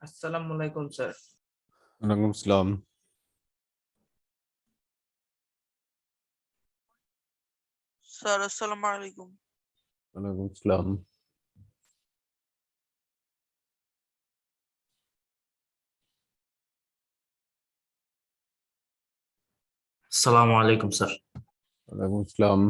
আসসালামু আলাইকুম স্যার। ওয়ালাইকুম আসসালাম। স্যার আসসালামু আলাইকুম। ওয়ালাইকুম আসসালাম। আসসালামু আলাইকুম স্যার। ওয়ালাইকুম আসসালাম।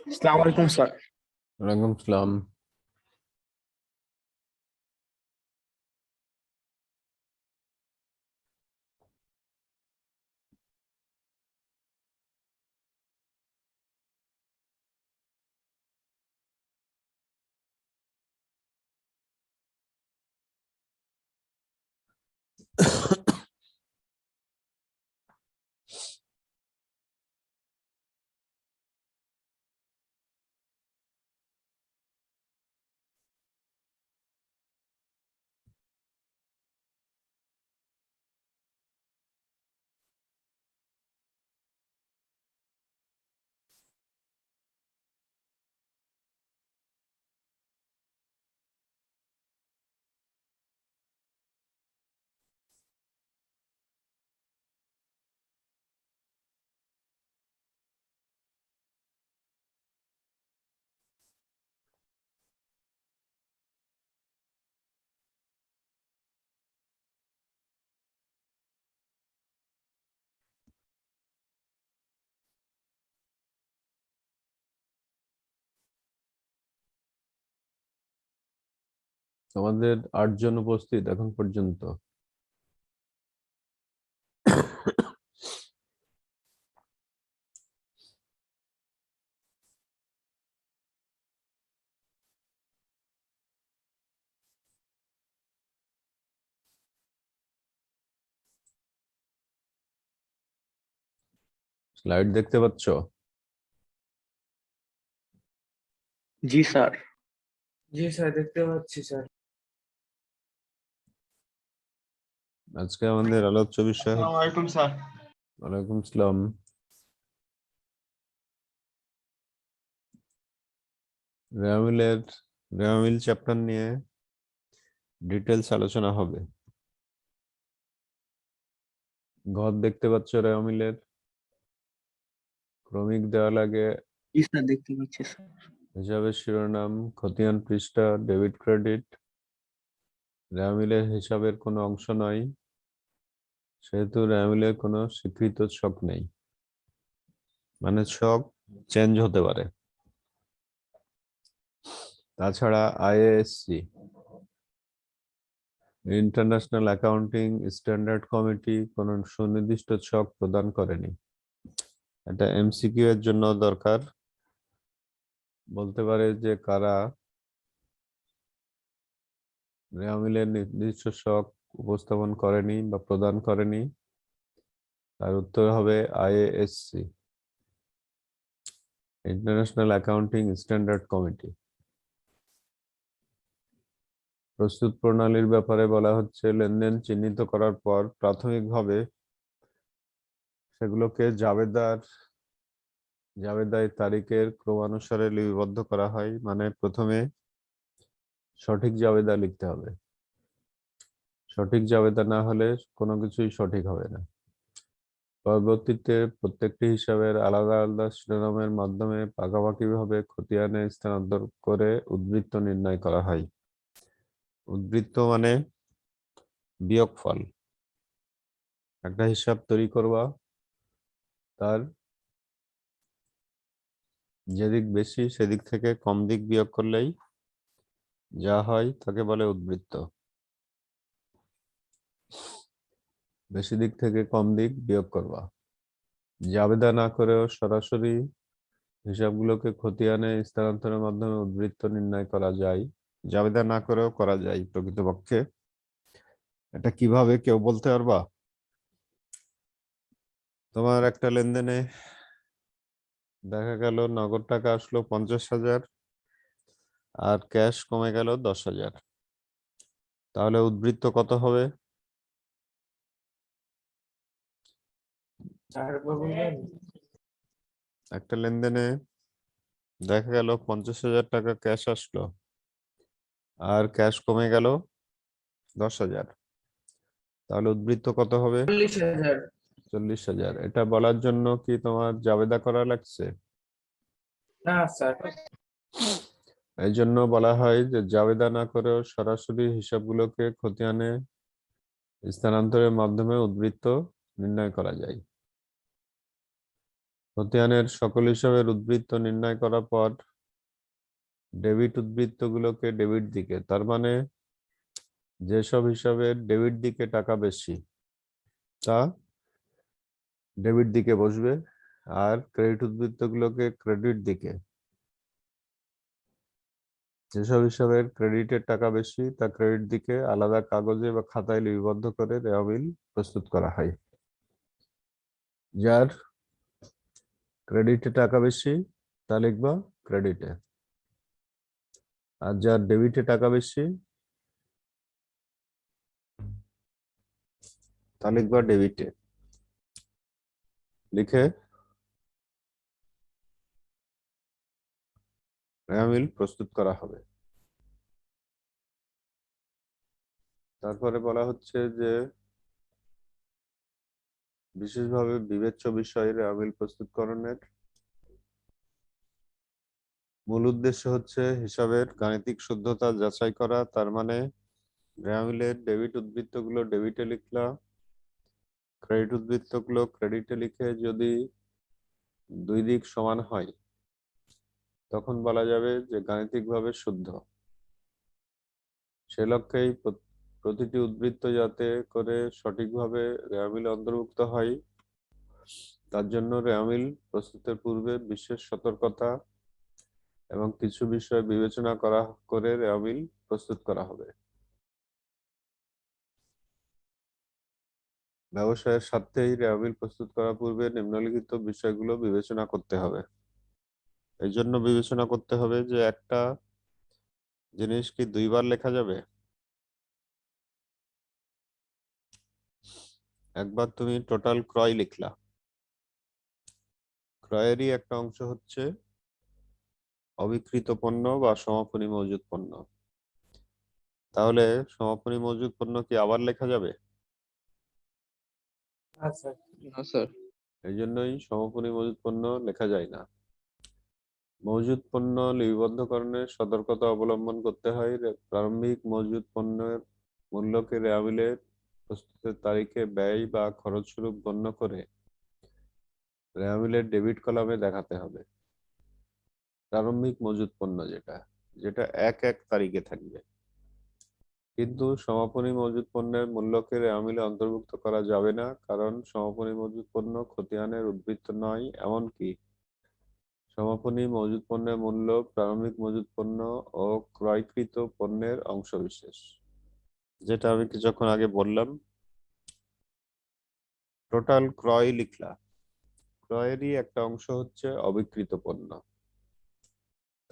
अस्सलाम वालेकुम सर। ওয়ালাইকুম আসসালাম। আমাদের 8 জন উপস্থিত এখন পর্যন্ত। স্লাইড দেখতে পাচ্ছ? जी सर। জি স্যার, দেখতে পাচ্ছি স্যার। আজকে আমাদের আলোচ্য বিষয় अस्सलाम वालेकुम सर। ওয়ালাইকুম আসসালাম। রেওয়ামিল চ্যাপ্টার নিয়ে ডিটেলস আলোচনা হবে। ঘর দেখতে পাচ্ছ রেওয়ামিলের, ক্রমিক দেওয়া লাগে, जी सर देखते बच्चे सर। হিসাবের শিরোনাম, খতিয়ান পৃষ্ঠা, ডেবিট ক্রেডিট। রেওয়ামিলের হিসাবের কোনো অংশ নয়, সেহেতু রেওয়ামিলের কোনো স্বীকৃত ছক নেই, মানে ছক চেঞ্জ হতে পারে। তাছাড়া আইএএসসি, ইন্টারন্যাশনাল অ্যাকাউন্টিং স্ট্যান্ডার্ড কমিটি কোনো সুনির্দিষ্ট ছক প্রদান করেনি। এটা এমসিকিউ এর জন্য দরকার। বলতে পারে যে কারা রেওয়ামিলের নির্দিষ্ট ছক উপস্থাপন করেনি বা প্রদান করেনি, তার উত্তর হবে আইএএসসি, ইন্টারন্যাশনাল অ্যাকাউন্টিং স্ট্যান্ডার্ড কমিটি। প্রস্তুত প্রণালীর ব্যাপারে বলা হচ্ছে, লেনদেন চিহ্নিত করার পর প্রাথমিকভাবে সেগুলোকে জাবেদায় তারিখের ক্রমানুসারে লিপিবদ্ধ করা হয়। মানে প্রথমে সঠিক জাবেদা লিখতে হবে, সঠিক জাবেদা না হলে কোনো কিছুই সঠিক হবে না। পরবর্তীতে প্রত্যেকটি হিসাবের আলাদা আলাদা শিরোনামের মাধ্যমে পাকাপাকিভাবে খতিয়ানে স্থানান্তর করে উদ্বৃত্ত নির্ণয় করা হয়। উদ্বৃত্ত মানে বিয়োগফল। একটা হিসাব তৈরি করবা, তার যেদিক বেশি সেদিক থেকে কম দিক বিয়োগ করলেই যা হয় তাকে বলে উদ্বৃত্ত। বেশি দিক থেকে কম দিক বিয়োগ করবা। জাবেদা না করেও সরাসরি হিসাবগুলোকে খতিয়ানে স্থানান্তরের মাধ্যমে উদ্বৃত্ত নির্ণয় করা যায়। জাবেদা না করেও করা যায় প্রকৃতপক্ষে। এটা কিভাবে কেউ বলতে পারবা? তোমার একটা লেনদেনে দেখা গেল নগদ টাকা আসলো 50,000 আর ক্যাশ কমে গেল 10,000, তাহলে উদ্বৃত্ত কত হবে? আরেকবার বলবেন? একটা লেনদেনে দেখা গেল 50,000 টাকা ক্যাশ আসলো আর ক্যাশ কমে গেল 10,000, তাহলে উদ্বৃত্ত কত হবে? 40,000। 40,000। এটা বলার জন্য কি তোমার জাবেদা করা লাগছে? না স্যার। এই জন্য বলা হয় যে জাবেদা না করেও সরাসরি হিসাবগুলোকে খতিয়ানে স্থানান্তরের মাধ্যমে উদ্বৃত্ত নির্ণয় করা যায়। খতিয়ানের সকল হিসাবের উদ্বৃত্ত নির্ণয় করার পর ডেবিট উদ্বৃত্তগুলোকে ডেবিট দিকে, তার মানে যেসব হিসাবের ডেবিট দিকে টাকা বেশি তা ডেবিট দিকে বসবে, আর ক্রেডিট উদ্বৃত্তগুলোকে ক্রেডিট দিকে। যেসব হিসাবের ক্রেডিটের টাকা বেশি তা ক্রেডিট দিকে আলাদা কাগজে বা খাতায় লিপিবদ্ধ করে দেওয়া বিল প্রস্তুত করা হয়। যার ক্রেডিটে টাকা বেশি তা লিখবা ক্রেডিটে, আর যার ডেবিটে টাকা বেশি তা লিখবা ডেবিটে। লিখে রেওয়া প্রস্তুত করা হবে। তারপরে বলা হচ্ছে যে বিশেষভাবে বিবেচ্য বিষয় রেওয়া প্রস্তুতকরণের মূল উদ্দেশ্য হচ্ছে হিসাবের গাণিতিক শুদ্ধতা যাচাই করা। তার মানে রেওয়া ডেবিট উদ্বৃত্তগুলো ডেবিটে লিখলা, ক্রেডিট উদ্বৃত্তগুলো ক্রেডিটে লিখে যদি দুই দিক সমান হয় তখন বলা যাবে যে গাণিতিকভাবে শুদ্ধ। সে লক্ষ্যেই প্রতিটি উদ্বৃত্ত যাতে করে সঠিকভাবে রেওয়া অন্তর্ভুক্ত হয় তার জন্য রেওয়া প্রস্তুতের পূর্বে বিশেষ সতর্কতা এবং কিছু বিষয় বিবেচনা করা করে রেওয়া প্রস্তুত করা হবে। ব্যবসায়ের স্বার্থেই রেওয়া প্রস্তুত করার পূর্বে নিম্নলিখিত বিষয়গুলো বিবেচনা করতে হবে। এই জন্য বিবেচনা করতে হবে যে একটা জিনিস কি দুইবার লেখা যাবে? একবার তুমি টোটাল ক্রয় লিখলা, ক্রয়েরই একটা অংশ হচ্ছে অবিক্রিত পণ্য বা সমাপনী মজুদ পণ্য, তাহলে সমাপনী মজুদ পণ্য কি আবার লেখা যাবে? আচ্ছা। না স্যার। এই জন্যই সমাপনী মজুদ পণ্য লেখা যায় না। মজুদ পণ্য লিপিবদ্ধকরণের সতর্কতা অবলম্বন করতে হয়। প্রারম্ভিক মজুদ পণ্যের মূল্যকে রেওয়া প্রস্তুতের তারিখে ব্যয় বা খরচ স্বরূপ গণ্য করে রেওয়া ডেবিট কলামে দেখাতে হবে। প্রারম্ভিক মজুদ পণ্য যেটা যেটা 1/1 তারিখে থাকবে, কিন্তু সমাপনী মজুদ পণ্যের মূল্যকে রেওয়া অন্তর্ভুক্ত করা যাবে না, কারণ সমাপনী মজুদ পণ্য খতিয়ানের উদ্বৃত্ত নয়। এমনকি সমাপনী মজুদ পণ্যের মূল্য প্রারম্ভিক মজুদ পণ্য ও ক্রয়কৃত পণ্যের অংশবিশেষ, যেটা আমি কিছুক্ষণ আগে বললাম। টোটাল ক্রয় লিখলা, ক্রয়েরই একটা অংশ হচ্ছে অবিকৃত পণ্য,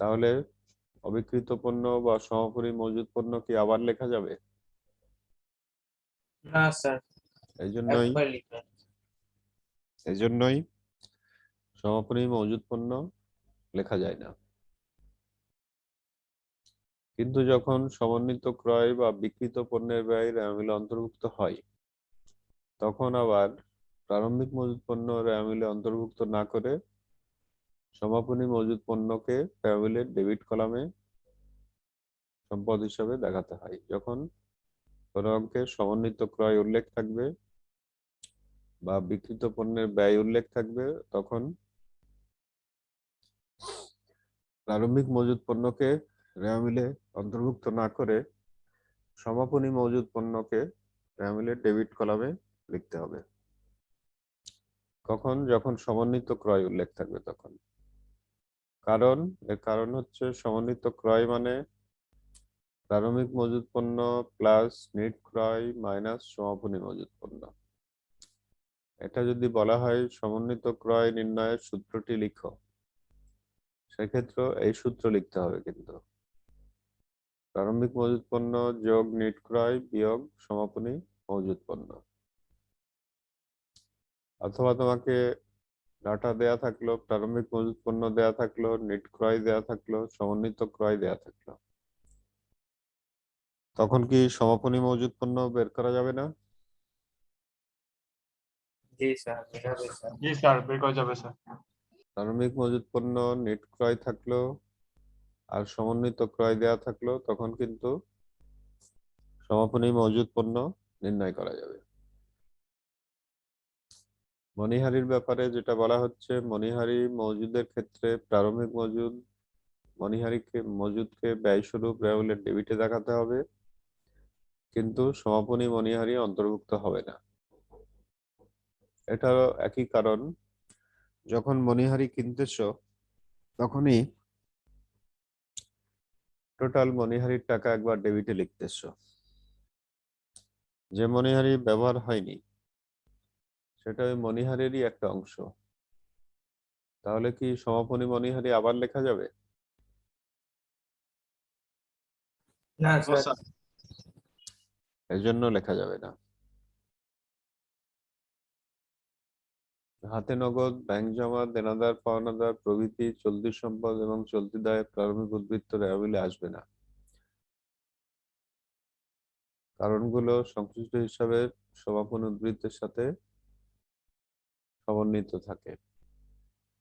তাহলে অবিকৃত পণ্য বা সমাপনী মজুদ পণ্য কি আবার লেখা যাবে? না স্যার, এই জন্যই একবার লিখবেন। সমাপনী মজুদ পণ্য লেখা যায় না। কিন্তু যখন সমন্বিত ক্রয় বা বিক্রিত পণ্যের ব্যয় রেওয়া অন্তর্ভুক্ত হয় তখন আবার প্রারম্ভিক মজুদ পণ্য রেওয়া অন্তর্ভুক্ত না করে সমাপনী মজুদ পণ্যকে রেওয়া ডেবিট কলামে সম্পদ হিসাবে দেখাতে হয়। যখন কোনো অঙ্কে সমন্বিত ক্রয় উল্লেখ থাকবে বা বিক্রিত পণ্যের ব্যয় উল্লেখ থাকবে, তখন প্রারম্ভিক মজুদ পণ্যকে রেওয়া মিলে অন্তর্ভুক্ত না করে সমাপনী মজুদ পণ্যকে রেওয়া মিলে ডেবিট কলামে লিখতে হবে। কখন? যখন সমন্বিত ক্রয় উল্লেখ থাকবে তখন। এর কারণ হচ্ছে সমন্বিত ক্রয় মানে প্রারম্ভিক মজুদ পণ্য প্লাস নিট ক্রয় মাইনাস সমাপনী মজুদ পণ্য। এটা যদি বলা হয় সমন্বিত ক্রয় নির্ণয়ের সূত্রটি লিখো, সেক্ষেত্রে এই সূত্র লিখতে হবে কিন্তু প্রারম্ভিক মজুদ পণ্য যোগ নিট ক্রয় বিয়োগ সমাপনী মজুদ পণ্য। অথবা তোমাকে ডাটা দেয়া থাকলো, প্রারম্ভিক মজুদ পণ্য দেয়া থাকলো, নিট ক্রয় দেয়া থাকলো, সমন্বিত ক্রয় দেয়া থাকলো, তখন কি সমাপনী মজুদ পণ্য বের করা যাবে না? জি স্যার, এভাবে স্যার। জি স্যার, বের করা যাবে স্যার। প্রারম্ভিক মজুদ পণ্য নিট ক্রয় থাকলো আর সমন্বিত ক্রয় দেয়া থাকলো, তখন কিন্তু সমাপনী মজুদ পণ্য নির্ণয় করা যাবে। মনিহারির ব্যাপারে যেটা বলা হচ্ছে, মনিহারি মজুদের ক্ষেত্রে প্রারম্ভিক মজুদকে ব্যয় স্বরূপ রেওয়ামিলের ডেবিটে দেখাতে হবে, কিন্তু সমাপনী মনিহারি অন্তর্ভুক্ত হবে না। এটারও একই কারণ, যখন মনিহারি কিনতেছ তখনই টোটাল মনিহারির টাকা একবার ডেবিটে লিখতেছ। যে মনিহারি ব্যবহার হয়নি সেটা ওই মনিহারেরই একটা অংশ, তাহলে কি সমাপনী মনিহারি আবার লেখা যাবে? না ও স্যার। স্যার। এজন্য লেখা যাবে না। হাতে নগদ, ব্যাংক জমা, দেনাদার পাওনাদার প্রভৃতি চলতি সম্পদ এবং চলতি দায়ে প্রারম্ভিক উদ্বৃত্ত রেওয়ামিলে আসবে না। কারণগুলো সংশ্লিষ্ট হিসাবের সমাপনী উদ্বৃত্তের সাথে সমন্বিত থাকে।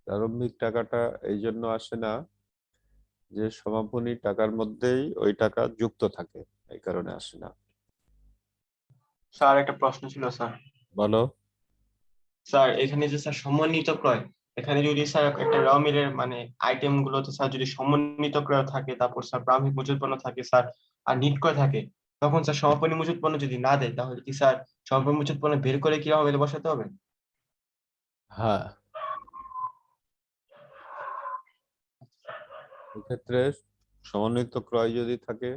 প্রারম্ভিক টাকাটা এই জন্য আসে না যে সমাপনী টাকার মধ্যেই ওই টাকা যুক্ত থাকে, এই কারণে আসে না। স্যার একটা প্রশ্ন ছিল স্যার। বলো। স্যার এখানে যে স্যার সমন্বিত ক্রয়, এখানে যদি স্যার একটা র মিলের মানে আইটেম গুলোতে স্যার যদি সমন্বিত ক্রয় থাকে, তারপর স্যার প্রারম্ভিক মজুত পণ্য থাকে স্যার, আর নিট ক্রয় থাকে, তখন স্যার সমাপনী মজুত পণ্য যদি না দেয়, তাহলে কি স্যার সমাপনী মজুত পণ্য বের করে কি হবে বসাতে হবে? হ্যাঁ, এক্ষেত্রে সমন্বিত ক্রয় যদি থাকে,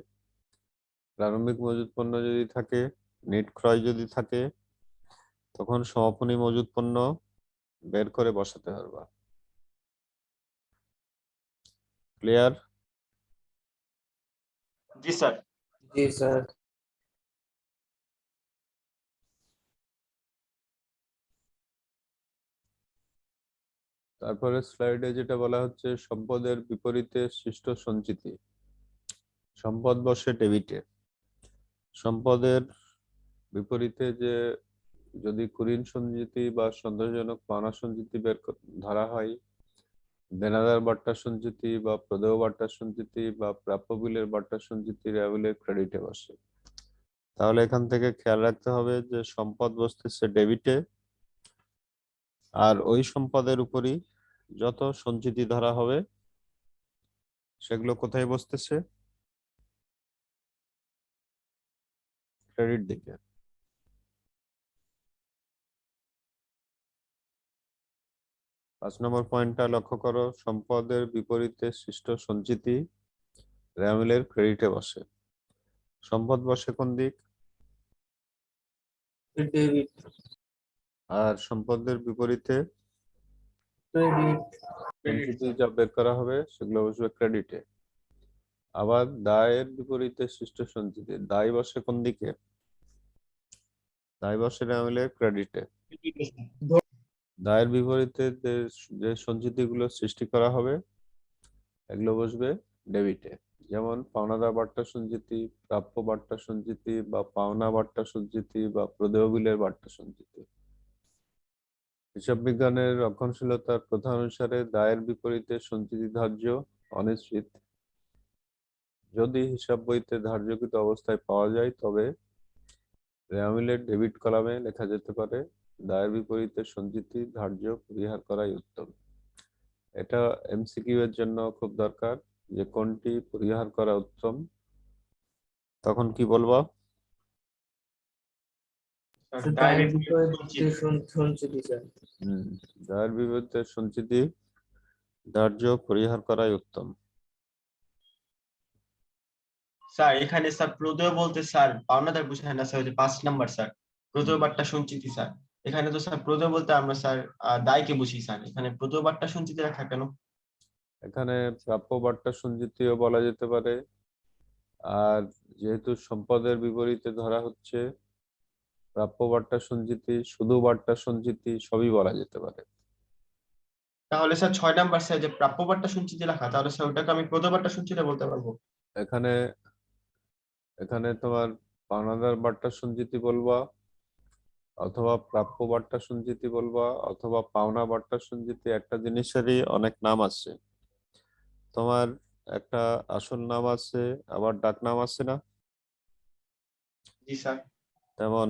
প্রারম্ভিক মজুদ পণ্য যদি থাকে, নিট ক্রয় যদি থাকে, তখন সমাপনী মজুদ পণ্য বের করে বসাতে পারবা। ক্লিয়ার? জি স্যার। জি স্যার। তারপরে স্লাইডে যেটা বলা হচ্ছে, সম্পদের বিপরীতে সৃষ্ট সঞ্চিতি। সম্পদ বসে ডেবিটে। সম্পদের বিপরীতে যে যদি কুঋণ সঞ্চিতি বা সন্দেহজনক পাওনা সঞ্চিতি ধরা হয়, দেনাদার বাট্টা সঞ্চিতি বা প্রদেয় বাট্টা সঞ্চিতি বা প্রাপ্য বিলের বাট্টা সঞ্চিতি রেওয়ামিলের ক্রেডিটে বসে, তাহলে এখান থেকে খেয়াল রাখতে হবে যে সম্পদ বসতেছে ডেবিটে, আর ওই সম্পদের উপরই যত সঞ্চিতি ধরা হবে সেগুলো কোথায় বসতেছে? ক্রেডিট দিকে। পাঁচ নম্বর পয়েন্টটা লক্ষ্য করো, সম্পদের বিপরীতে সৃষ্ট সঞ্চিতি রেওয়ামিলের ক্রেডিটে বসে। সম্পদ বসে কোন দিক? ডেবিট। আর সম্পদের বিপরীতে ক্রেডিট। সঞ্চিতি যা বের করা হবে সেগুলো বসবে ক্রেডিটে। আবার দায়ের বিপরীতে সৃষ্ট সঞ্চিতি, দায় বসে কোন দিকে? দায় বসে রেওয়ামিলের ক্রেডিটে। দায়ের বিপরীতে যে সঞ্চিতিগুলো সৃষ্টি করা হবে এগুলো বসবে ডেবিটে। যেমন পাওনাদার বাট্টা সঞ্চিতি, প্রাপ্য বাট্টা সঞ্চিতি বা পাওনা বাট্টা সঞ্চিতি বা প্রদেয় বিলের বাট্টা সঞ্চিতি। হিসাব বিজ্ঞানের রক্ষণশীলতার প্রথা অনুসারে দায়ের বিপরীতে সঞ্চিতি ধার্য অনিশ্চিত। যদি হিসাব বইতে ধার্যকৃত অবস্থায় পাওয়া যায় তবে রেওয়ামিলের ডেবিট কলামে লেখা যেতে পারে দায়ের বিপরীতে সঞ্চিতি ধার্য পরিহার করাই উত্তম। এটা এমসিকিউ এর জন্য খুব দরকার যে কোনটি পরিহার করা উত্তম। তখন কি বলবো? স্যার, দায়ের দায়ের বিপরীতে সঞ্চিতি। সঞ্চিতি স্যার। দায়ের বিপরীতে সঞ্চিতি ধার্য পরিহার করাই উত্তম। স্যার এখানে স্যার প্রদেয় বলতে স্যার পাওনাদার বোঝায় না স্যার, ওই যে 5 নাম্বার স্যার প্রদেয় বার্তা সঞ্চিতি স্যার। এখানে তো স্যার প্রদেয় বলতে আমরা স্যার দায়কে বুঝি স্যার, এখানে প্রদেয় বার্তা সঞ্চিতি রাখা কেন? এখানে প্রাপ্য বার্তা সঞ্চিতিও বলা যেতে পারে, আর যেহেতু সম্পদের বিপরীতে ধরা হচ্ছে প্রাপ্য বার্তা সঞ্চিতি, শুধু বার্তা সঞ্চিতি সবই বলা যেতে পারে। তাহলে স্যার 6 নাম্বার স্যার যে প্রাপ্য বার্তা সঞ্চিতি রাখা, তাহলে স্যার ওটাকে আমি প্রদেয় বার্তা সঞ্চিতি বলতে পারবো? এখানে এখানে তোমার পাওনাদার বার্তা সঞ্চিতি বলবা, অথবা প্রাপ্য বার্তা সঞ্চিতি বলবা, অথবা পাওনা বার্তা সঞ্চিতি। একটা জিনিসেরই অনেক নাম আছে। তোমার একটা আসল নাম আছে, আবার ডাক নাম আছে না? জি স্যার। তেমন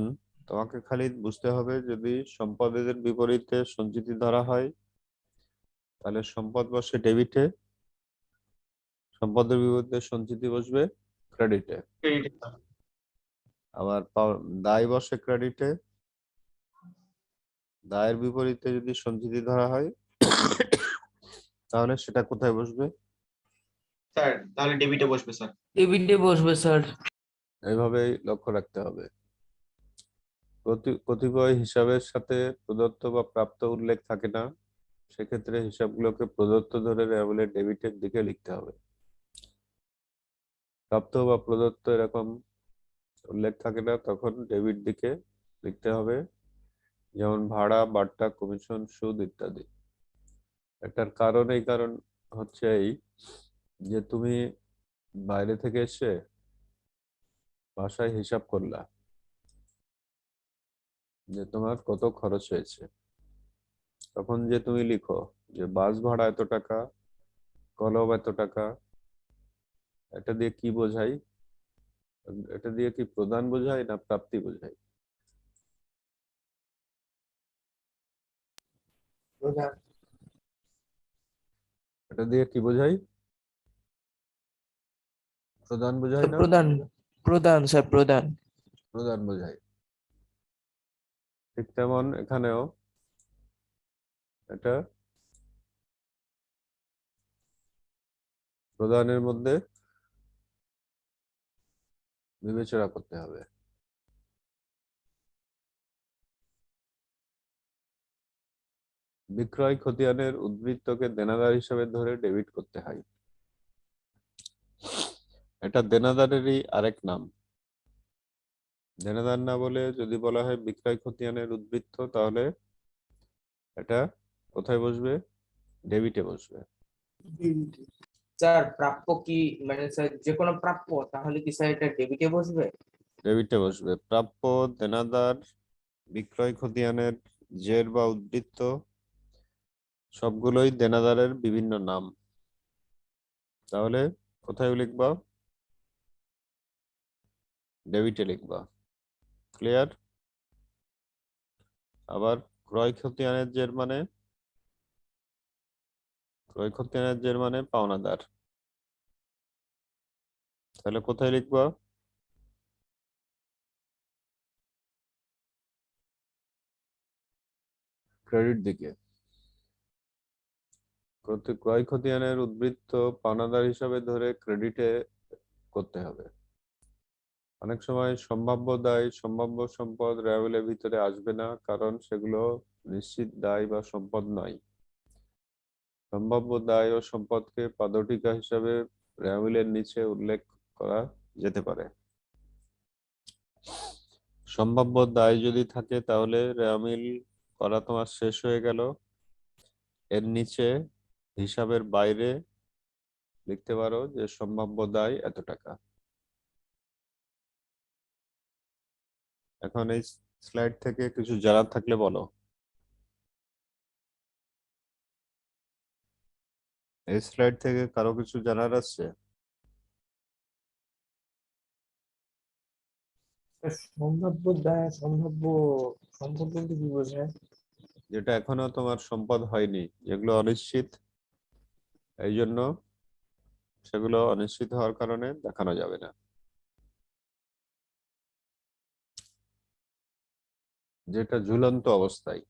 তোমাকে খালি বুঝতে হবে যদি সম্পদের বিপরীতে সঞ্চিতি ধরা হয় তাহলে সম্পদ বসে ডেবিটে, সম্পদের বিপরীতে সঞ্চিতি বসবে ক্রেডিটে। Credit sir. আবার দায় বসে ক্রেডিটে, দায়ের বিপরীতে যদি সঞ্চিতি ধরা হয় তাহলে সেটা কোথায় বসবে? স্যার তাহলে ডেবিটে বসবে স্যার। ডেবিটে বসবে স্যার। এইভাবেই লক্ষ্য রাখতে হবে। কতিপয় হিসাবের সাথে প্রদত্ত বা প্রাপ্ত উল্লেখ থাকে না, সেক্ষেত্রে হিসাবগুলোকে প্রদত্ত ধরে বলে ডেবিটের দিকে লিখতে হবে। প্রাপ্ত বা প্রদত্ত এরকম উল্লেখ থাকে না, তখন ডেবিট দিকে লিখতে হবে, যেমন ভাড়া, বাট্টা, কমিশন, সুদ ইত্যাদি। এটার কারণ এই কারণ হচ্ছে এই যে তুমি বাইরে থেকে এসে বাসায় হিসাব করলা যে তোমার কত খরচ হয়েছে, তখন যে তুমি লিখো যে বাস ভাড়া এত টাকা, কলম এত টাকা, এটা দিয়ে কি বোঝাই? এটা দিয়ে কি প্রদান বোঝায় না প্রাপ্তি বোঝায়? প্রধান। এটা দিয়ে কি বোঝাই? প্রদান বোঝায় স্যার না প্রধান, প্রধান স্যার প্রধান। প্রদান বোঝায়। ঠিক তেমন এখানেও এটা প্রদানের মধ্যে বিবেচনা করতে হবে। বিক্রয় খতিয়ানের উদ্বৃত্তকে দেনাদার হিসেবে ধরে ডেবিট করতে হয়। এটা দেনাদারেরই আরেক নাম। দেনাদার না বলে যদি বলা হয় বিক্রয় খতিয়ানের উদ্বৃত্ত, তাহলে এটা কোথায় বসবে? ডেবিটে বসবে। স্যার প্রাপ্য কি মানে স্যার যে কোনো প্রাপ্য তাহলে কি স্যার এটা ডেবিটে বসবে? ডেবিটে বসবে। প্রাপ্য, দেনাদার, বিক্রয় খতিয়ানের জের বা উদ্বৃত্ত সবগুলোই দেনাদারের বিভিন্ন নাম। তাহলে কোথায় লিখবা? ডেবিটে লিখবা। ক্লিয়ার? আবার ক্রয় খতিয়ানের জের মানে, ক্রয় খতিয়ানের জের মানে পাওনাদার, তাহলে কোথায় লিখবা? ক্রেডিট দিকে। ক্রয় খতিয়ানের উদ্বৃত্ত পাওনাদার হিসাবে ধরে ক্রেডিটে করতে হবে। অনেক সময় সম্ভাব্য দায়, সম্ভাব্য সম্পদ রেওয়ামিলের ভিতরে আসবে না, কারণ সেগুলো নিশ্চিত দায় বা সম্পদ নয়। সম্ভাব্য দায় ও সম্পদকে পাদটীকা হিসাবে রেওয়ামিলের নিচে উল্লেখ করা যেতে পারে। সম্ভাব্য দায় যদি থাকে তাহলে রেওয়ামিল করা তোমার শেষ হয়ে গেল। এর নিচে হিসাবের বাইরে লিখতে পারো যে সম্ভাব্য দায় এত টাকা। এখন এই স্লাইড থেকে কিছু জানার থাকলে বলো। এই স্লাইড থেকে কারো কিছু জানার আছে? সম্ভাব্য দায় সম্ভাব্য সম্পদ বলতে কি বোঝায়? যেটা এখনো তোমার সম্পদ হয়নি, যেগুলো অনিশ্চিত, এই জন্য সেগুলো অনিশ্চিত হওয়ার কারণে দেখানো যাবে না। যেটা ঝুলন্ত অবস্থায়,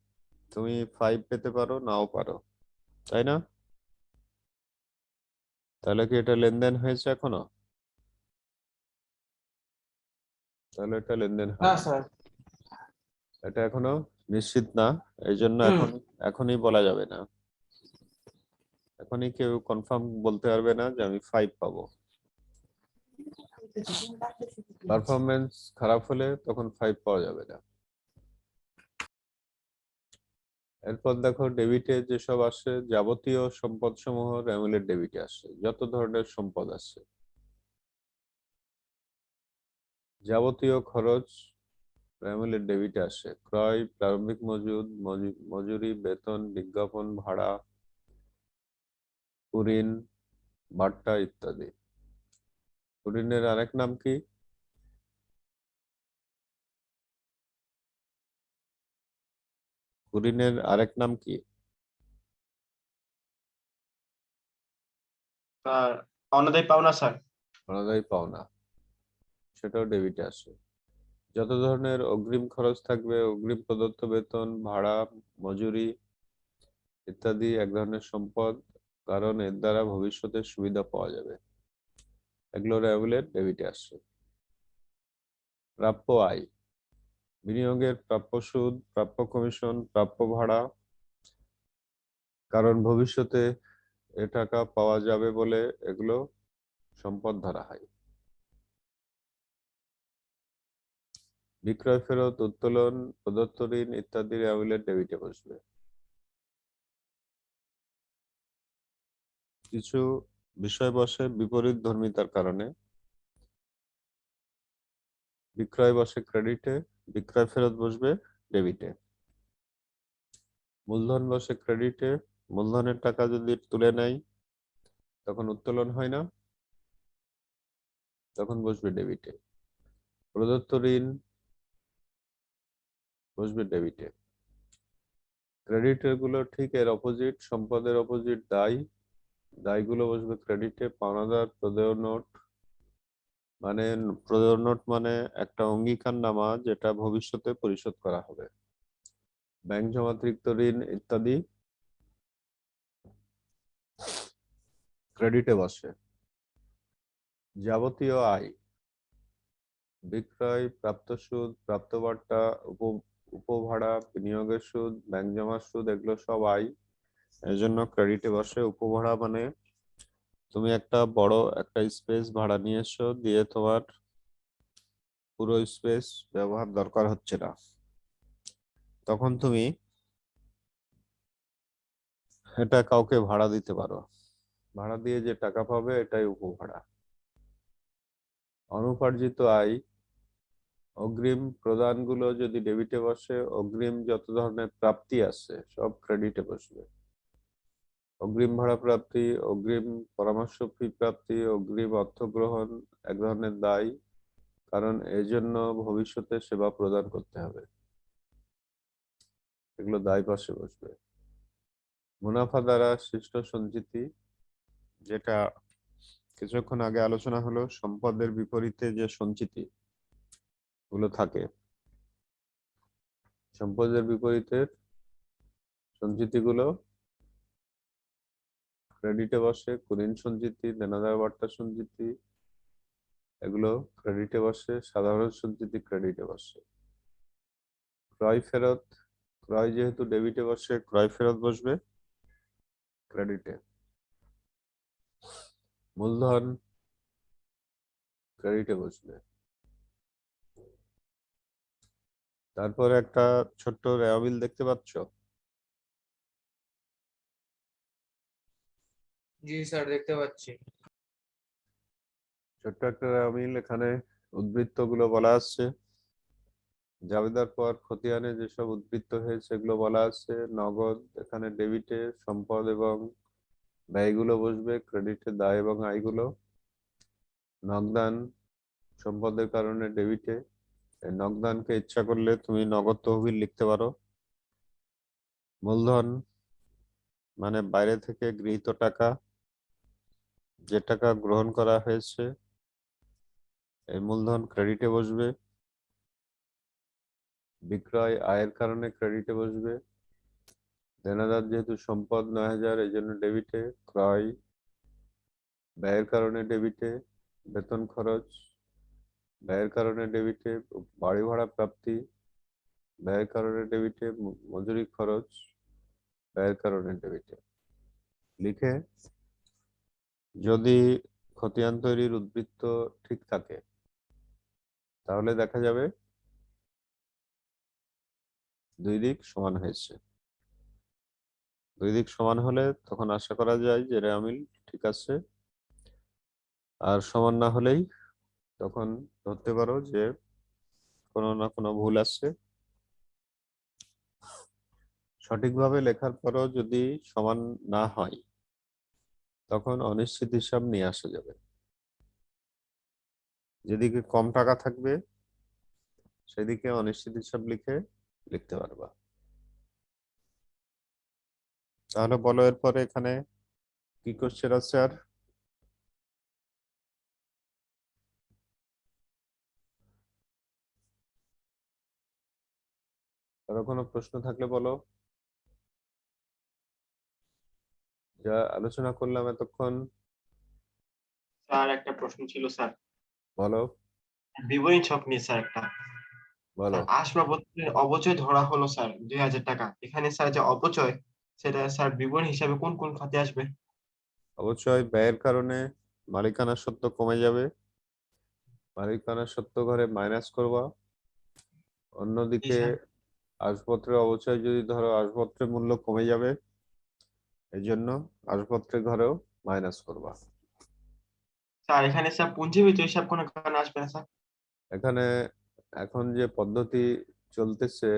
তুমি 5 পেতে পারো নাও পারো, তাই না? তাহলে কি এটা লেনদেন হয়েছে এখনো? তাহলে এটা লেনদেন না হয়নি, স্যার। এটা এখনো নিশ্চিত না, এই জন্য এখনই বলা যাবে না। এখনই কেউ কনফার্ম বলতে পারবে না যে আমি 5 পাবো। পারফরমেন্স খারাপ হলে তখন 5 পাওয়া যাবে না। এরপর দেখো ডেবিটে যেসব আসে, যাবতীয় সম্পদ সমূহ র্যামুলের ডেবিটে আসে, যত ধরনের সম্পদ আছে, যাবতীয় খরচ র্যামুলের ডেবিটে আসে। ক্রয়, প্রারম্ভিক মজুদ, মজুরি, বেতন, বিজ্ঞাপন, ভাড়া, কুরিন, বাট্টা ইত্যাদি। কুরিনের আরেক নাম কি? কুরিনের আরেক নাম কি? স্যার অনাদায়ী পাওনা স্যার। অনাদায়ী পাওনা, সেটাও ডেবিটে আসে। যত ধরনের অগ্রিম খরচ থাকবে, অগ্রিম প্রদত্ত বেতন, ভাড়া, মজুরি ইত্যাদি এক ধরনের সম্পদ, কারণ এর দ্বারা ভবিষ্যতে সুবিধা পাওয়া যাবে, এগুলো র্যামুলের ডেবিটে আসে। প্রাপ্য আয়, বিনিয়োগের প্রাপ্য সুদ, প্রাপ্য কমিশন, প্রাপ্য ভাড়া, কারণ ভবিষ্যতে এ টাকা পাওয়া যাবে বলে এগুলো সম্পদ ধরা হয়। বিক্রয় ফেরত, উত্তোলন, প্রদত্ত ঋণ ইত্যাদি র্যামুলের ডেবিটে বসবে। কিছু বিষয় বসে বিপরীত ধর্মিতার কারণে, বিক্রয় বসে ক্রেডিটে, বিক্রয় ফেরত বসবে ডেবিটে। মূলধন বসে ক্রেডিটে, মূলধনের টাকা যদি তুলে নেয় তখন উত্তোলন হয় না, তখন বসবে ডেবিটে। প্রদত্ত ঋণ বসবে ডেবিটে। ক্রেডিটের গুলো ঠিক এর অপোজিট, সম্পদের অপোজিট দায়, দায়গুলো বসবে ক্রেডিটে। পাওনাদার প্রদেয় নোট, মানে প্রদেয় নোট মানে একটা অঙ্গীকারনামা যেটা ভবিষ্যতে পরিশোধ করা হবে। ব্যাংক জমাতিরিক্ত ঋণ ইত্যাদি ক্রেডিটে বসে। যাবতীয় আয়, বিক্রয়, প্রাপ্ত সুদ, প্রাপ্ত বাট্টা, উপভাড়া, বিনিয়োগের সুদ, ব্যাংক জমার সুদ, এগুলো সব আয়, এজন্য ক্রেডিটে বসে। উপভাড়া মানে তুমি একটা বড় একটা স্পেস ভাড়া নিয়ে এসো, দিয়ে তোমার পুরো স্পেস ব্যবহার দরকার হচ্ছে না, তখন তুমি এটা কাউকে ভাড়া দিতে পারো, ভাড়া দিয়ে যে টাকা পাবে এটাই উপভাড়া। অনুপার্জিত আয়, অগ্রিম প্রদানগুলো যদি ডেবিটে বসে, অগ্রিম যত ধরনের প্রাপ্তি আছে সব ক্রেডিটে বসবে। অগ্রিম ভাড়া প্রাপ্তি, অগ্রিম পরামর্শ ফি প্রাপ্তি, অগ্রিম অর্থ গ্রহণ এক ধরনের দায়, কারণ এই জন্য ভবিষ্যতে সেবা প্রদান করতে হবে, এগুলো দায় পাশে বসবে। মুনাফা দ্বারা সৃষ্ট সঞ্চিতি, যেটা কিছুক্ষণ আগে আলোচনা হলো, সম্পদের বিপরীতে যে সঞ্চিতি গুলো থাকে, সম্পদের বিপরীতে সঞ্চিতি গুলো ক্রেডিটে বসে। কুরিন সঞ্চিতি, দেনাদার বার্তা সঞ্চিতি, এগুলো ক্রেডিটে বসে। সাধারণ সঞ্চিতি ক্রেডিটে বসে। ক্রয় ফেরত, ক্রয় যেহেতু ডেবিটে বসে, ক্রয় ফেরত বসবে ক্রেডিটে। মূলধন ক্রেডিটে বসবে। তারপর একটা ছোট্ট রেওয়াবিল দেখতে পাচ্ছ, জি স্যার, দেখতে পাচ্ছি। ছোট্ট একটা রেওয়াবিল। এখানে উদ্বৃত্ত গুলো বলা আছে, জাবেদার পর খতিয়ানে যেসব উদ্বৃত্ত হয়েছে সেগুলো বলা আছে। নগদ এখানে ডেবিটে, সম্পদ এবং ব্যয়গুলো বসবে ক্রেডিটে, দায় এবং আয়গুলো। নগদান সম্পদের কারণে ডেবিটে, এই নগদানকে ইচ্ছা করলে তুমি নগদ তহবিল লিখতে পারো। মূলধন মানে বাইরে থেকে গৃহীত টাকা, যে টাকা গ্রহণ করা হয়েছে এই মূলধন ক্রেডিটে বসবে। বিক্রয় আয়ের কারণে ক্রেডিটে বসবে। দেনাদার যেহেতু সম্পদ 9,000 এই জন্য ডেবিটে। ক্রয় ব্যয়ের কারণে ডেবিটে। বেতন খরচ ব্যয়ের কারণে ডেবিটে। বাড়ি ভাড়া প্রাপ্তি ব্যয়ের কারণে ডেবিটে। মজুরি খরচ ব্যয়ের কারণে ডেবিটে। লিখে যদি খতিয়ান তৈরির উদ্বৃত্ত ঠিক থাকে তাহলে দেখা যাবে দুই দিক সমান হয়েছে। দুই দিক সমান হলে তখন আশা করা যায় যে রেওয়া মিল ঠিক আছে। আর সমান না হলেই তখন ধরতে পারো যে কোনো না কোনো ভুল আছে। সঠিকভাবে লেখার পরও যদি সমান না হয় তখন অনিশ্চিত হিসাব নিয়ে আসা যাবে। যেদিকে কম টাকা থাকবে সেদিকে অনিশ্চিত হিসাব লিখতে পারবা। তাহলে বলো এরপরে এখানে কি কোশ্চেন আছে আর? আরো কোনো প্রশ্ন থাকলে বলো। যা আলোচনা করলাম এতক্ষণ স্যার একটা প্রশ্ন ছিল স্যার, বলো বিবরণী ছক নিয়ে স্যার একটা। বলো। স্যার আসবাবপত্রের অপচয় ধরা হলো স্যার 2,000 টাকা। এখানে স্যার যে অপচয় সেটা স্যার বিবরণী হিসাবে কোন কোন খাতে আসবে? অবশ্যই ব্যয়ের কারণে মালিকানা সত্ত্ব কমে যাবে। মালিকানা সত্ত্ব ঘরে মাইনাস করবা। জি অন্যদিকে স্যার। আসবাবপত্রের অবচয় যদি ধরো আসবাবপত্রের মূল্য কমে যাবে এই জন্য আসবাবপত্রের ঘরেও মাইনাস করবা। স্যার এখানে স্যার পুঞ্জীভূত হিসাব কোনো কারণে আসবে না স্যার? এখানে এখন যে পদ্ধতি চলতেছে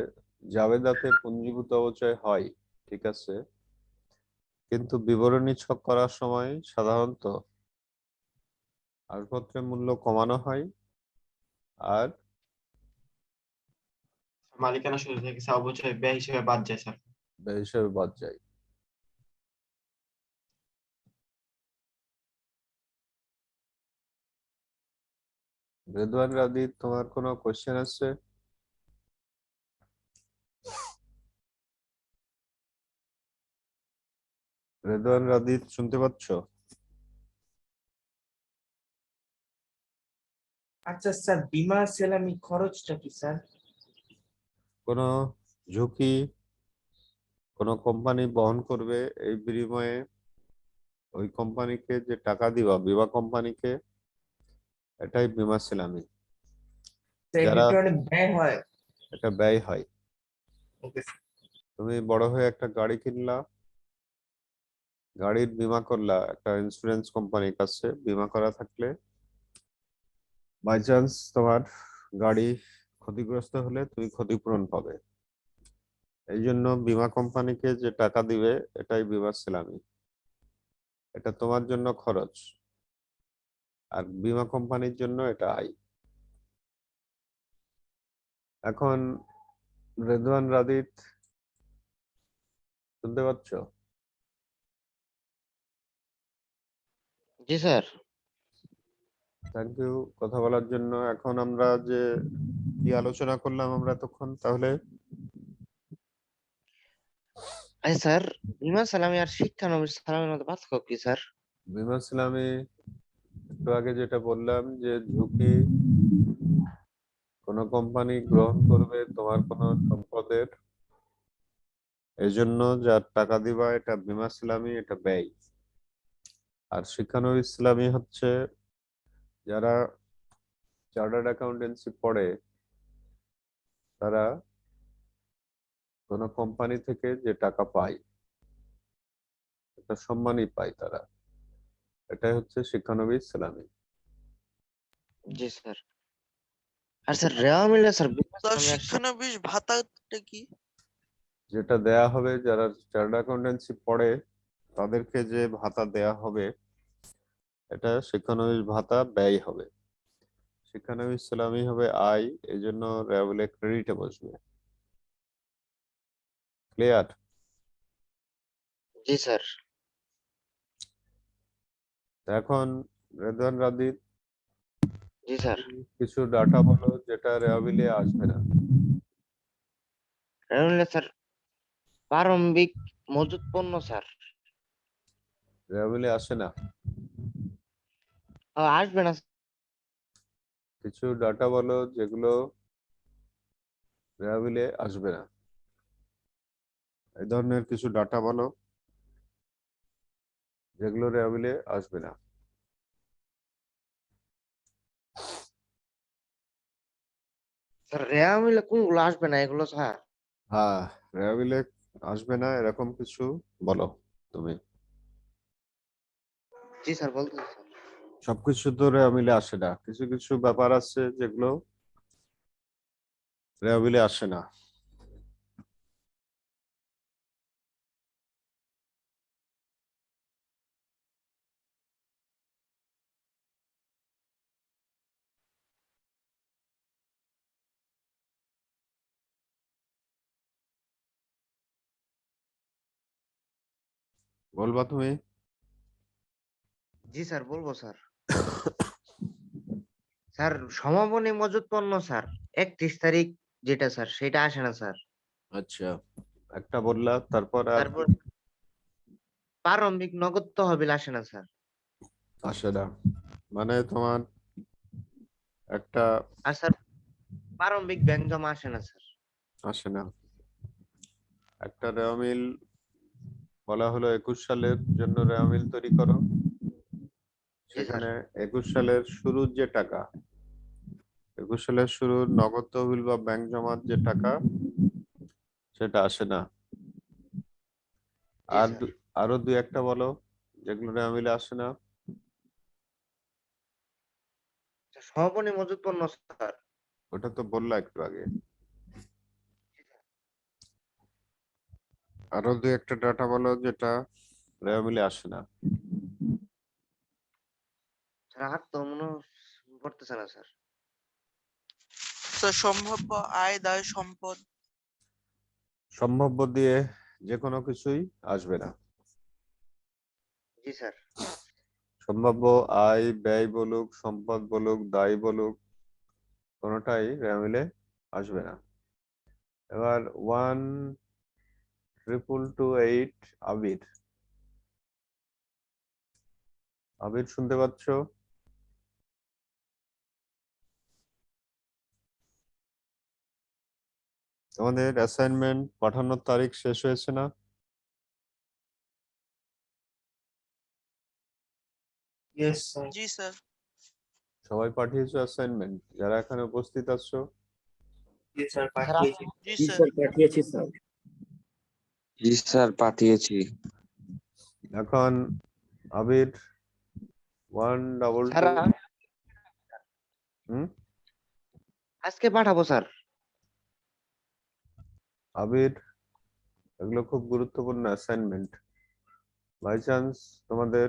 জাবেদাতে পুঞ্জীভূত অবচয় হয় ঠিক আছে, কিন্তু বিবরণী ছক করার সময় সাধারণত আসবাবপত্রের মূল্য কমানো হয় আর মালিকানা সূত্র থেকে স্যার অবচয় ব্যয় হিসেবে বাদ যায় স্যার। ব্যয় হিসেবে বাদ যায়। রেদওয়ান রাদি, তোমার কোনো কোশ্চেন আছে? রেদওয়ান রাদি শুনতে পাচ্ছ? আচ্ছা স্যার, বীমা সেলামি খরচটা কি স্যার? কোনো ঝুঁকি কোনো কোম্পানি বহন করবে, এই বিনিময়ে ওই কোম্পানিকে যে টাকা দিবা বীমা কোম্পানিকে, এটাই বীমা সেলামি। স্যার, যারা এক্ষেত্রে অনেক ব্যয় হয়। এটা ব্যয় হয়। ওকে। তুমি বড় হয়ে একটা গাড়ি কিনলা, গাড়ির বীমা করলা একটা ইন্স্যুরেন্স কোম্পানির কাছে। বীমা করা থাকলে বাই চান্স তোমার গাড়ি ক্ষতিগ্রস্ত হলে তুমি ক্ষতিপূরণ পাবে। এই জন্য বীমা কোম্পানিকে যে টাকা দিবে এটাই বীমা সেলামি। এটা তোমার জন্য খরচ আর বীমা কোম্পানির জন্য এটা আয়। এখন রেদওয়ান রাদিত শুনতে পাচ্ছ? জি স্যার। থ্যাংক ইউ কথা বলার জন্য। এখন আমরা যে কি আলোচনা করলাম আমরা তখন, তাহলে আচ্ছা স্যার, ইমান সালামি আর শিক্ষানবিশ সালামের মধ্যে পার্থক্য কি স্যার? বীমা সেলামি একটু আগে যেটা বললাম যে ঝুঁকি কোনো কোম্পানি গ্রহণ করবে তোমার কোনো সম্পদের, এই জন্য যার টাকা দিবা এটা বীমা সেলামি, এটা ব্যয়। আর শিক্ষানবিশ ইসলামী হচ্ছে যারা চার্টার্ড অ্যাকাউন্টেন্সি পড়ে তারা কোনো কোম্পানি থেকে যে টাকা পায় এটা সম্মানই পায় তারা। এটাই হচ্ছে শিক্ষানবিশ ইসলামী। জি স্যার। আর স্যার রেওয়া মিলে স্যার বিমা স্যার সালামি আর শিক্ষানবিশ ভাতাটা কি? যেটা দেয়া হবে যারা চার্টার্ড অ্যাকাউন্টেন্সি পড়ে তাদেরকে যে ভাতা দেয়া হবে এটা শিক্ষানবিশ ভাতা ব্যয় হবে। সেখানে ইসলামী হবে আই, এই জন্য রেওয়াবিলে ক্রেডিটে বসবে। ক্লিয়ার? জি স্যার। এখন রেদওয়ান রাদির জি স্যার। কিছু ডাটা বলো যেটা রেওয়াবিলে আসবে না। রেওয়াবিলে স্যার প্রারম্ভিক মজুত পণ্য স্যার। রেওয়াবিলে আসে না। আসবে না। কিছু ডাটা বলো যেগুলো রেওয়াবিলে আসবে না। এই ধরনের কিছু ডাটা বলো যেগুলো রেওয়াবিলে আসবে না। স্যার রেওয়াবিলে কোনগুলো আসবে না এগুলো স্যার? হ্যাঁ, রেওয়াবিলে আসবে না এরকম কিছু বলো তুমি। জি স্যার বলতেছি স্যার। সবকিছু তো রেওয়াবিলে আসে না, কিছু কিছু ব্যাপার আছে যেগুলো রেওয়াবিলে আসে না। বলবা তুমি? জি স্যার বলবো স্যার। স্যার সমাপনী মজুত পণ্য স্যার 31 তারিখ যেটা স্যার সেটা আসে না স্যার। আচ্ছা, একটা বললা, তারপর আর তারপর প্রারম্ভিক নগদ তহবিল আসে না স্যার। আসে না মানে তোমার একটা আর স্যার প্রারম্ভিক ব্যাংক জমা আসে না স্যার। আসে না। একটা রেওয়ামিল বলা হলো 21 সালের জন্য রেওয়ামিল তৈরি করো। জি স্যার। সেখানে 21 সালের শুরুর যে টাকা, 21 সালের শুরুর নগদ তহবিল বা ব্যাংক জমার যে টাকা, সেটা আসে না। জি আর স্যার। আরো দুই একটা বলো যেগুলো রেওয়ামিলে আসে না। সমাপনী মজুত পণ্য স্যার। ওটা তো বললা একটু আগে। আরো দুই একটা ডাটা বলো যেটা রেওয়ামিলে আসে না। স্যার আর তো মনে পড়তেছে না স্যার। স্যার সম্ভাব্য আয় দায় সম্পদ। সম্ভাব্য দিয়ে যে কোনো কিছুই আসবে না। জি স্যার। সম্ভাব্য আয় ব্যয় বলুক, সম্পদ বলুক, দায় বলুক, কোনোটাই রেওয়ামিলে আসবে না। এবার 12228 আবির। আবির শুনতে পাচ্ছ? তোমাদের অ্যাসাইনমেন্ট পাঠানোর তারিখ শেষ হয়েছে না? Yes sir. জি স্যার। সবাই পাঠিয়েছো অ্যাসাইনমেন্ট যারা এখানে উপস্থিত আছো? জি স্যার স্যার পাঠিয়েছি। জি জি স্যার। স্যার পাঠিয়েছি স্যার। জি স্যার পাঠিয়েছি। এখন আবির স্যার 122 হুম আজকে পাঠাবো স্যার। আবির, এগুলো খুব গুরুত্বপূর্ণ অ্যাসাইনমেন্ট। বাই চান্স তোমাদের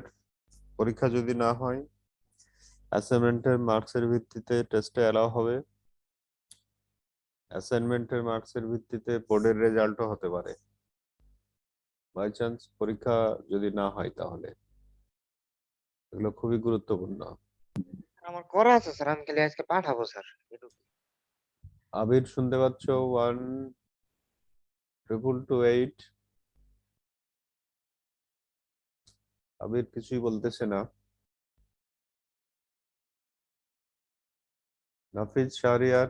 পরীক্ষা যদি না হয়, অ্যাসাইনমেন্টের মার্কসের ভিত্তিতে টেস্টে এলাও হবে। অ্যাসাইনমেন্টের মার্কসের ভিত্তিতে বোর্ডের রেজাল্টও হতে পারে। বাই চান্স পরীক্ষা যদি না হয় তাহলে এগুলো খুবই গুরুত্বপূর্ণ। আমার করা আছে স্যার, আমি খালি আজকে পাঠাবো স্যার এটুকু। আবির শুনতে পাচ্ছ? 12228। আবির কিছুই বলতেছে না। নাফিজ শাহরিয়ার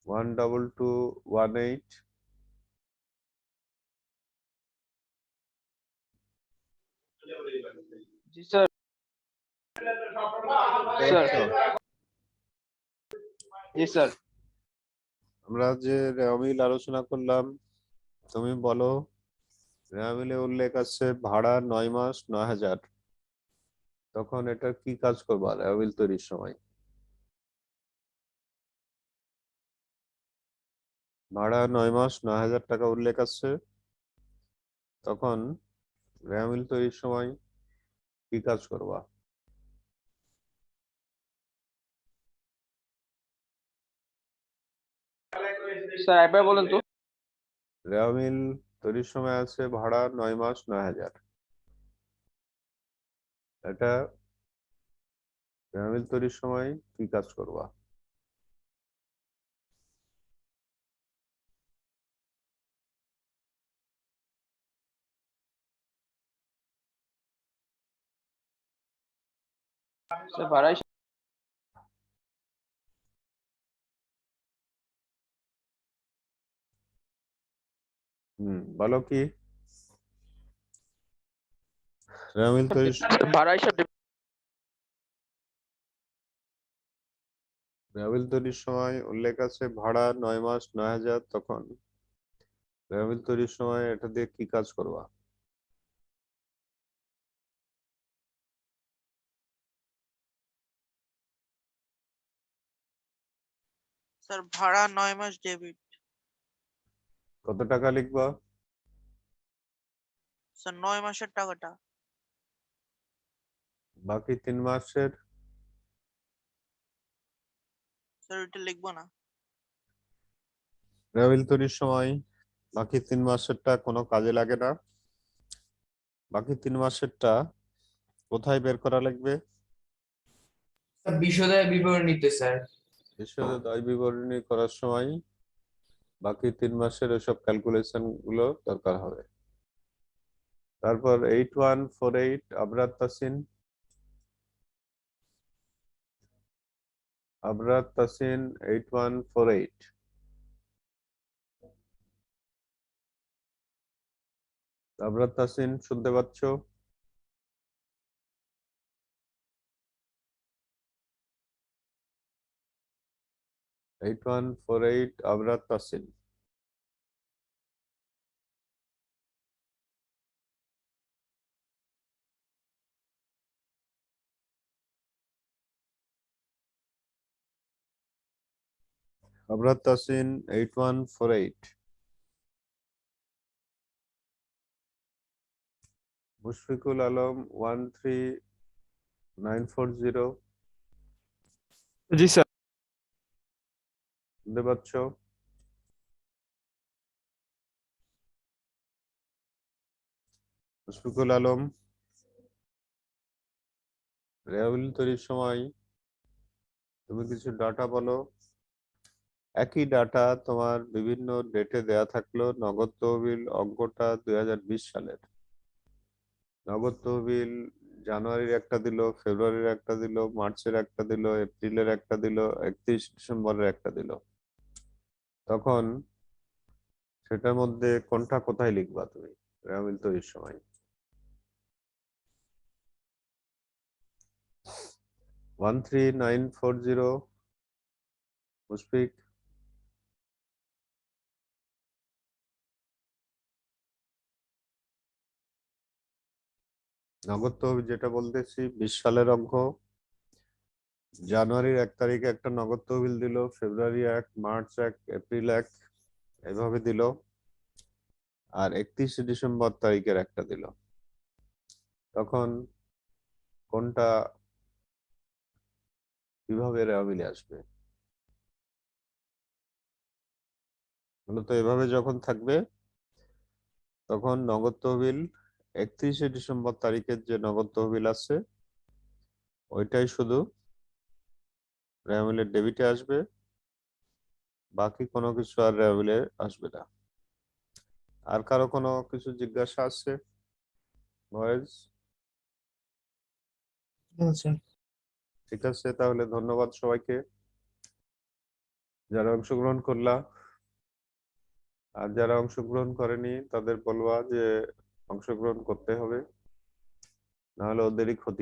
12218। জি স্যার। স্যার। জি স্যার। আমরা যে রেওয়ামিল আলোচনা করলাম, তুমি বলো রেওয়ামিলে উল্লেখ আছে ভাড়া 9 মাস 9,000। তখন এটা কি কাজ করবা রেওয়ামিল তৈরির সময়? ভাড়া 9 মাস 9,000 টাকা উল্লেখ আছে, তখন রেওয়ামিল তৈরির সময় কি কাজ করবা? স্যার একবার বলেন তো। রেওয়া মিল তৈরির সময় আছে ভাড়া 9 মাস 9,000। এটা রেওয়া মিল তৈরির সময় কি কাজ করবা? স্যার ভাড়া বলো কি? রেওয়া মিল তৈরির ভাড়া হিসাব রেওয়া মিল তৈরির সময় উল্লেখ আছে ভাড়া 9 মাস 9,000, তখন রেওয়া মিল তৈরির সময় এটা দিয়ে কি কাজ করবা? স্যার ভাড়া 9 মাস ডেবিট। কত টাকা লিখবা? স্যার 9 মাসের টাকাটা। বাকি 3 মাসের? স্যার ওইটা লিখবো না। রেওয়া মিল তৈরির সময় বাকি 3 মাসেরটা কোনো কাজে লাগে না। বাকি 3 মাসেরটা কোথায় বের করা লাগবে? স্যার বিশদে বিবরণীতে স্যার। বিশদে দায় বিবরণী করার সময় বাকি 3 মাসের ওইসব ক্যালকুলেশন গুলো দরকার হবে। তারপর 8148 আবরার তাসিন। আবরার তাসিন 8148। আবরার তাসিন শুনতে পাচ্ছ? Eight one four eight Abrar Tasin. Abrar Tasin 8148। Mushfiqul Alam 13940। জি স্যার। শুনতে পাচ্ছ? মুশফিকুল আলম, রেওয়া মিল তৈরির সময় তুমি কিছু ডাটা বলো। একই ডাটা তোমার বিভিন্ন ডেটে দেয়া থাকলো। নগদ তহবিল অঙ্কটা 2020 সালের। নগদ তহবিল জানুয়ারির একটা দিল, ফেব্রুয়ারির একটা দিল, মার্চের একটা দিল, এপ্রিলের একটা দিল, 31 ডিসেম্বরের একটা দিল। তখন সেটার মধ্যে কোনটা কোথায় লিখবা তুমি রেওয়া মিল তৈরির সময়? 13940 মুশফিক। নগদ তহবিল যেটা বলতেছি 20 সালের অঙ্ক। জানুয়ারির 1 তারিখে একটা নগদ তহবিল দিল, ফেব্রুয়ারি 1, মার্চ 1, এপ্রিল 1, এভাবে দিল। আর 31 ডিসেম্বর তারিখের একটা দিল। তখন কোনটা কিভাবে রেওয়া মিলে আসবে? মূলত এভাবে যখন থাকবে তখন নগদ তহবিল 31 ডিসেম্বর তারিখের যে নগদ তহবিল আছে ওইটাই শুধু রেওয়া মিলের ডেবিটে আসবে, বাকি কোনো কিছু আর রেওয়া মিলে আসবে না। আর কারো কোনো কিছু জিজ্ঞাসা আছে? ভয়েস? ঠিক আছে, তাহলে ধন্যবাদ সবাইকে যারা অংশগ্রহণ করলা। আর যারা অংশগ্রহণ করেনি তাদের বলবা যে অংশগ্রহণ করতে হবে, নাহলে ওদেরই ক্ষতি হবে।